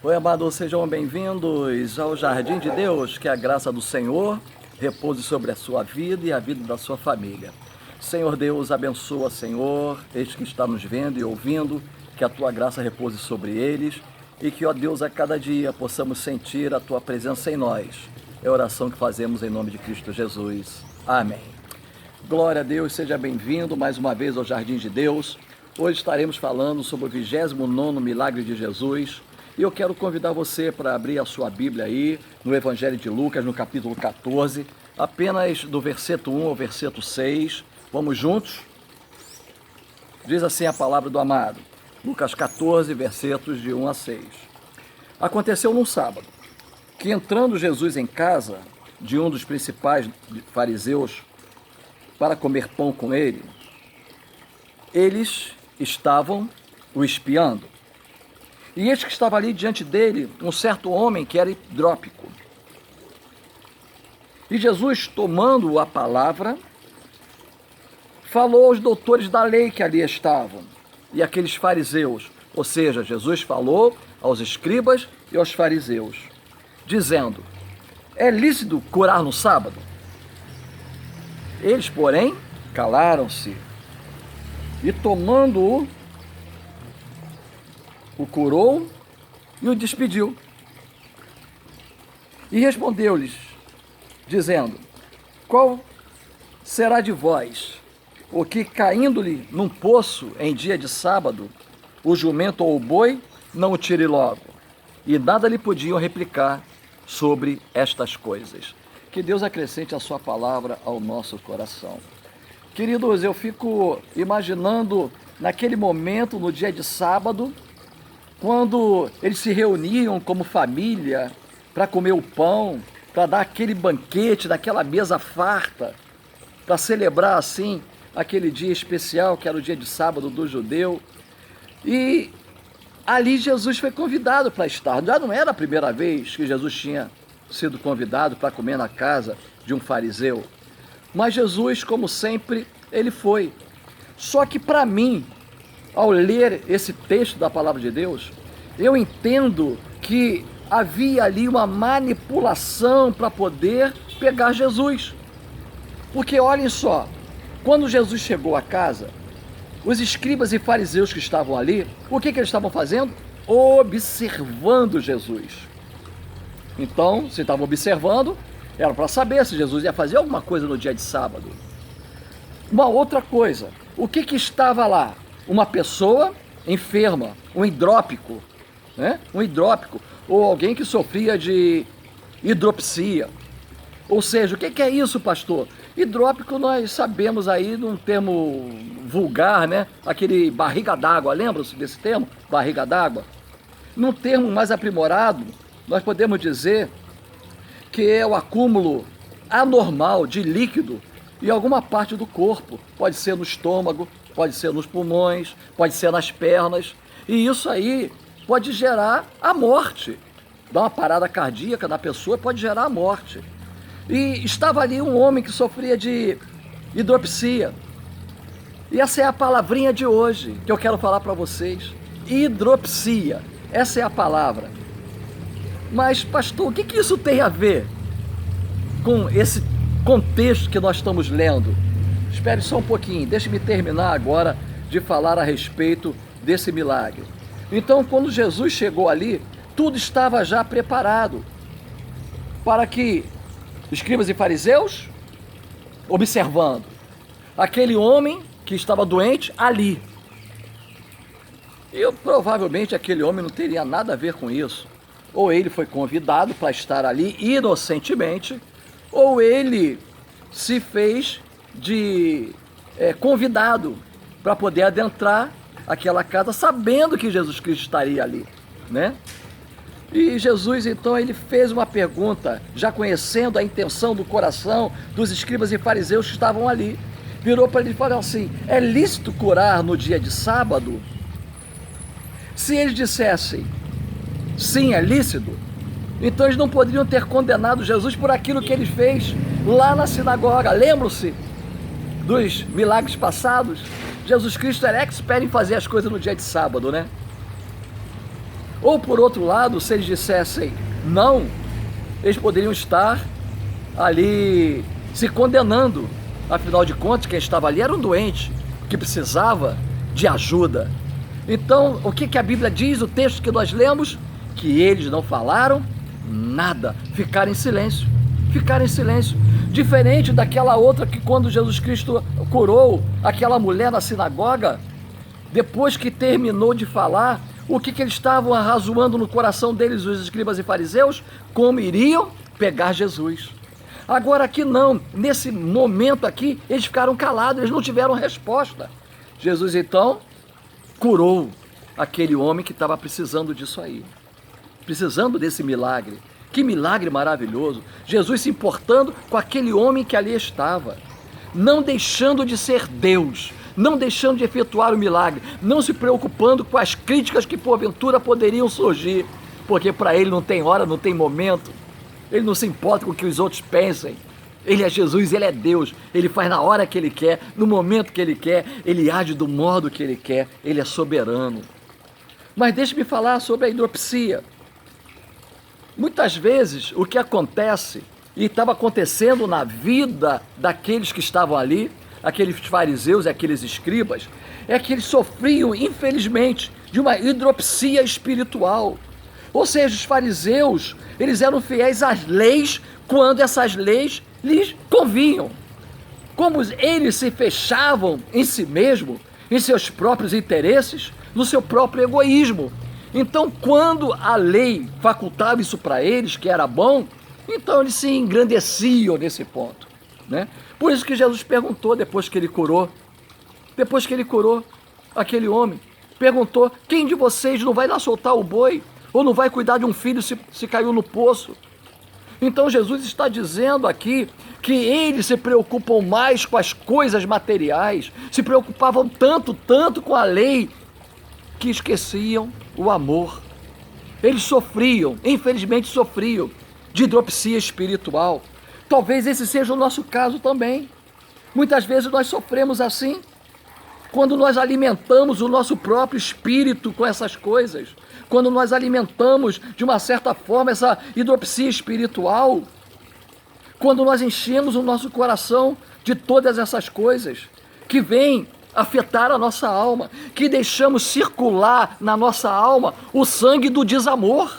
Oi, amados, sejam bem-vindos ao Jardim de Deus, que a graça do Senhor repouse sobre a sua vida e a vida da sua família. Senhor Deus, abençoa, Senhor, este que está nos vendo e ouvindo, que a tua graça repouse sobre eles e que, ó Deus, a cada dia possamos sentir a tua presença em nós. É a oração que fazemos em nome de Cristo Jesus. Amém. Glória a Deus, seja bem-vindo mais uma vez ao Jardim de Deus. Hoje estaremos falando sobre o 29º milagre de Jesus. E eu quero convidar você para abrir a sua Bíblia aí, no Evangelho de Lucas, no capítulo 14, apenas do versículo 1 ao versículo 6. Vamos juntos? Diz assim a palavra do amado. Lucas 14, versículos de 1 a 6. Aconteceu num sábado, que entrando Jesus em casa de um dos principais fariseus para comer pão com ele, eles estavam o espiando. E eis que estava ali diante dele um certo homem que era hidrópico. E Jesus, tomando a palavra, falou aos doutores da lei que ali estavam, e aqueles fariseus. Ou seja, Jesus falou aos escribas e aos fariseus, dizendo: é lícito curar no sábado? Eles, porém, calaram-se, e tomando-o, o curou e o despediu. E respondeu-lhes, dizendo: qual será de vós o que, caindo-lhe num poço em dia de sábado, o jumento ou o boi não o tire logo? E nada lhe podiam replicar sobre estas coisas. Que Deus acrescente a sua palavra ao nosso coração. Queridos, eu fico imaginando naquele momento, no dia de sábado, quando eles se reuniam como família para comer o pão, para dar aquele banquete, daquela mesa farta, para celebrar assim aquele dia especial que era o dia de sábado do judeu. E ali Jesus foi convidado para estar. Já não era a primeira vez que Jesus tinha sido convidado para comer na casa de um fariseu, mas Jesus, como sempre, ele foi. Só que para mim, ao ler esse texto da palavra de Deus, eu entendo que havia ali uma manipulação para poder pegar Jesus. Porque olhem só, quando Jesus chegou à casa, os escribas e fariseus que estavam ali, o que eles estavam fazendo? Observando Jesus. Então, se estavam observando, era para saber se Jesus ia fazer alguma coisa no dia de sábado. Uma outra coisa, o que estava lá? Uma pessoa enferma, um hidrópico, né? Um hidrópico, ou alguém que sofria de hidropsia. Ou seja, o que é isso, pastor? Hidrópico nós sabemos aí num termo vulgar, né? Aquele barriga d'água, lembram-se desse termo? Barriga d'água. Num termo mais aprimorado, nós podemos dizer que é o acúmulo anormal de líquido em alguma parte do corpo. Pode ser no estômago, pode ser nos pulmões, pode ser nas pernas, e isso aí pode gerar a morte. Dá uma parada cardíaca na pessoa, pode gerar a morte. E estava ali um homem que sofria de hidropsia. E essa é a palavrinha de hoje que eu quero falar para vocês. Hidropsia, essa é a palavra. Mas, pastor, o que isso tem a ver com esse contexto que nós estamos lendo? Espere só um pouquinho, deixe-me terminar agora de falar a respeito desse milagre. Então, quando Jesus chegou ali, tudo estava já preparado para que escribas e fariseus, observando aquele homem que estava doente ali. E provavelmente aquele homem não teria nada a ver com isso. Ou ele foi convidado para estar ali inocentemente, ou ele se fez de convidado para poder adentrar aquela casa sabendo que Jesus Cristo estaria ali, né? E Jesus, então, ele fez uma pergunta, já conhecendo a intenção do coração dos escribas e fariseus que estavam ali. Virou para ele e falou assim: é lícito curar no dia de sábado? Se eles dissessem sim, é lícito, então eles não poderiam ter condenado Jesus por aquilo que ele fez lá na sinagoga. Lembram-se dos milagres passados? Jesus Cristo era expert em fazer as coisas no dia de sábado, né? Ou por outro lado, se eles dissessem não, eles poderiam estar ali se condenando. Afinal de contas, quem estava ali era um doente que precisava de ajuda. Então, o que a Bíblia diz, o texto que nós lemos? Que eles não falaram nada, ficaram em silêncio. Ficaram em silêncio. Diferente daquela outra que, quando Jesus Cristo curou aquela mulher na sinagoga, depois que terminou de falar, o que eles estavam arrazoando no coração deles, os escribas e fariseus? Como iriam pegar Jesus. Agora aqui não, nesse momento aqui, eles ficaram calados, eles não tiveram resposta. Jesus então curou aquele homem que estava precisando disso aí, precisando desse milagre. Que milagre maravilhoso! Jesus se importando com aquele homem que ali estava, não deixando de ser Deus, não deixando de efetuar o milagre, não se preocupando com as críticas que porventura poderiam surgir, porque para ele não tem hora, não tem momento, ele não se importa com o que os outros pensem. Ele é Jesus, ele é Deus, ele faz na hora que ele quer, no momento que ele quer, ele age do modo que ele quer, ele é soberano. Mas deixe-me falar sobre a hidropsia. Muitas vezes o que acontece, e estava acontecendo na vida daqueles que estavam ali, aqueles fariseus e aqueles escribas, é que eles sofriam, infelizmente, de uma hidropsia espiritual. Ou seja, os fariseus, eles eram fiéis às leis quando essas leis lhes convinham. Como eles se fechavam em si mesmo, em seus próprios interesses, no seu próprio egoísmo. Então, quando a lei facultava isso para eles, que era bom, então eles se engrandeciam nesse ponto, né? Por isso que Jesus perguntou depois que ele curou aquele homem, perguntou: quem de vocês não vai lá soltar o boi? Ou não vai cuidar de um filho se caiu no poço? Então Jesus está dizendo aqui que eles se preocupam mais com as coisas materiais, se preocupavam tanto com a lei, que esqueciam o amor. Eles sofriam, infelizmente sofriam, de hidropsia espiritual. Talvez esse seja o nosso caso também. Muitas vezes nós sofremos assim, quando nós alimentamos o nosso próprio espírito com essas coisas, quando nós alimentamos de uma certa forma essa hidropsia espiritual, quando nós enchemos o nosso coração de todas essas coisas que vêm afetar a nossa alma, que deixamos circular na nossa alma o sangue do desamor,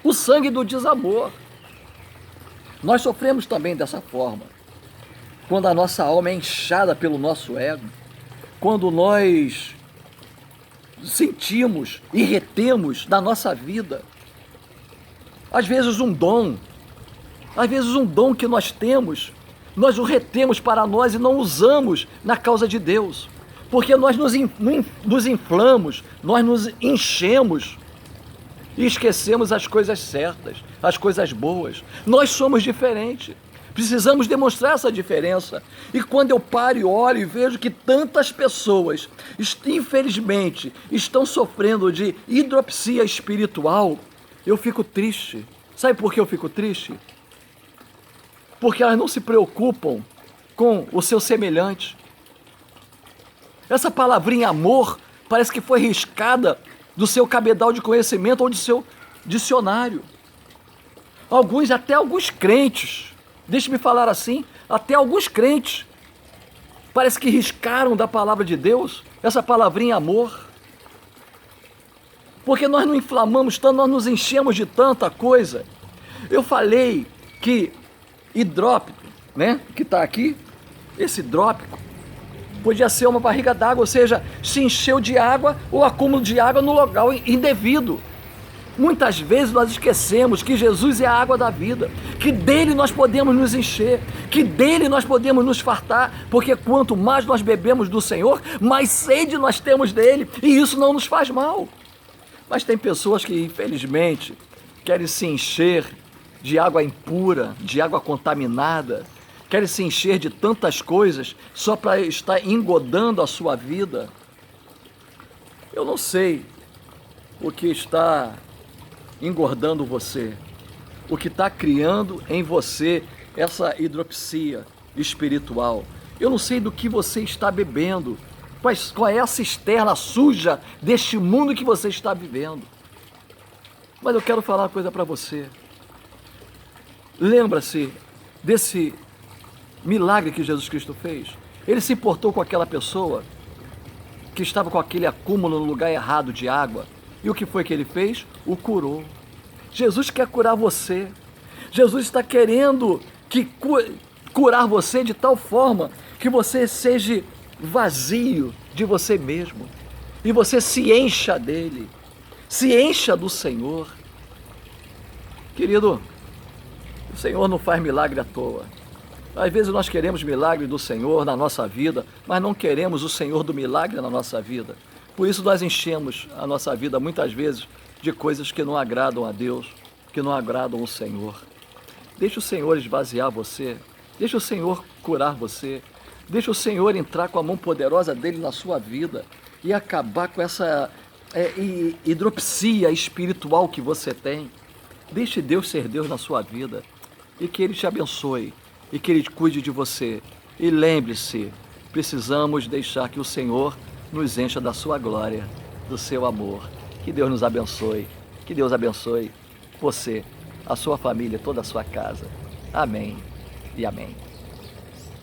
o sangue do desamor. Nós sofremos também dessa forma, quando a nossa alma é inchada pelo nosso ego, quando nós sentimos e retemos da nossa vida, às vezes um dom que nós temos, nós o retemos para nós e não usamos na causa de Deus, porque nós nos inflamos, nós nos enchemos e esquecemos as coisas certas, as coisas boas. Nós somos diferentes, precisamos demonstrar essa diferença. E quando eu paro e olho e vejo que tantas pessoas, infelizmente, estão sofrendo de hidropsia espiritual, eu fico triste. Sabe por que eu fico triste? Porque elas não se preocupam com o seu semelhante. Essa palavrinha amor parece que foi riscada do seu cabedal de conhecimento ou do seu dicionário. Até alguns crentes, deixe-me falar assim, até alguns crentes, parece que riscaram da palavra de Deus essa palavrinha amor. Porque nós não inflamamos tanto, nós nos enchemos de tanta coisa. Eu falei que hidrópico, né, que está aqui, esse hidrópico, podia ser uma barriga d'água, ou seja, se encheu de água ou acúmulo de água no local indevido. Muitas vezes nós esquecemos que Jesus é a água da vida, que dele nós podemos nos encher, que dele nós podemos nos fartar, porque quanto mais nós bebemos do Senhor, mais sede nós temos dele, e isso não nos faz mal. Mas tem pessoas que, infelizmente, querem se encher de água impura, de água contaminada, querem se encher de tantas coisas só para estar engodando a sua vida. Eu não sei o que está engordando você, o que está criando em você essa hidropsia espiritual. Eu não sei do que você está bebendo, qual é a cisterna suja deste mundo que você está vivendo. Mas eu quero falar uma coisa para você. Lembra-se desse milagre que Jesus Cristo fez? Ele se importou com aquela pessoa que estava com aquele acúmulo no lugar errado de água. E o que foi que ele fez? O curou. Jesus quer curar você. Jesus está querendo curar você de tal forma que você seja vazio de você mesmo e você se encha dele, se encha do Senhor. Querido, o Senhor não faz milagre à toa. Às vezes nós queremos milagre do Senhor na nossa vida, mas não queremos o Senhor do milagre na nossa vida. Por isso nós enchemos a nossa vida muitas vezes de coisas que não agradam a Deus, que não agradam o Senhor. Deixa o Senhor esvaziar você, deixa o Senhor curar você, deixa o Senhor entrar com a mão poderosa dele na sua vida e acabar com essa hidropsia espiritual que você tem. Deixe Deus ser Deus na sua vida e que Ele te abençoe e que Ele cuide de você. E lembre-se, precisamos deixar que o Senhor nos encha da sua glória, do seu amor. Que Deus nos abençoe, que Deus abençoe você, a sua família, toda a sua casa. Amém e amém.